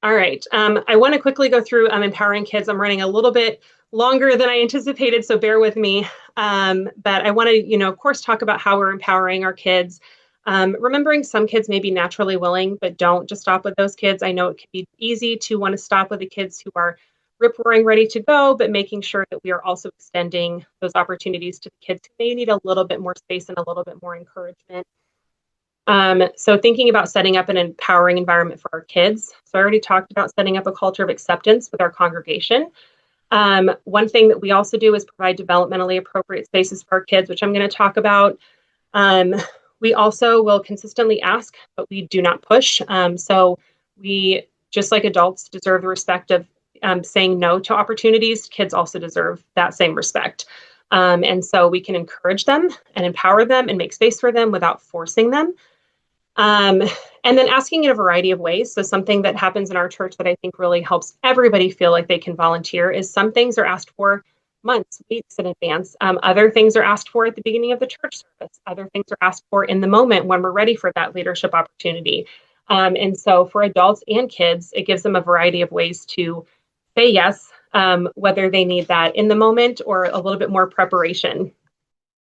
All right. I want to quickly go through empowering kids. I'm running a little bit longer than I anticipated, so bear with me. But I want to, of course, talk about how we're empowering our kids. Remembering some kids may be naturally willing, but don't just stop with those kids. I know it can be easy to want to stop with the kids who are rip roaring ready to go, but making sure that we are also extending those opportunities to the kids who may need a little bit more space and a little bit more encouragement. So thinking about setting up an empowering environment for our kids. So I already talked about setting up a culture of acceptance with our congregation. One thing that we also do is provide developmentally appropriate spaces for our kids, which I'm going to talk about. Um, we also will consistently ask, but we do not push. So we, just like adults, deserve the respect of saying no to opportunities. Kids also deserve that same respect. And so we can encourage them and empower them and make space for them without forcing them. Um, and then asking in a variety of ways. So something that happens in our church that I think really helps everybody feel like they can volunteer is some things are asked for months, weeks in advance. Other things are asked for at the beginning of the church service. Other things are asked for in the moment when we're ready for that leadership opportunity. And so for adults and kids, it gives them a variety of ways to say yes, whether they need that in the moment or a little bit more preparation.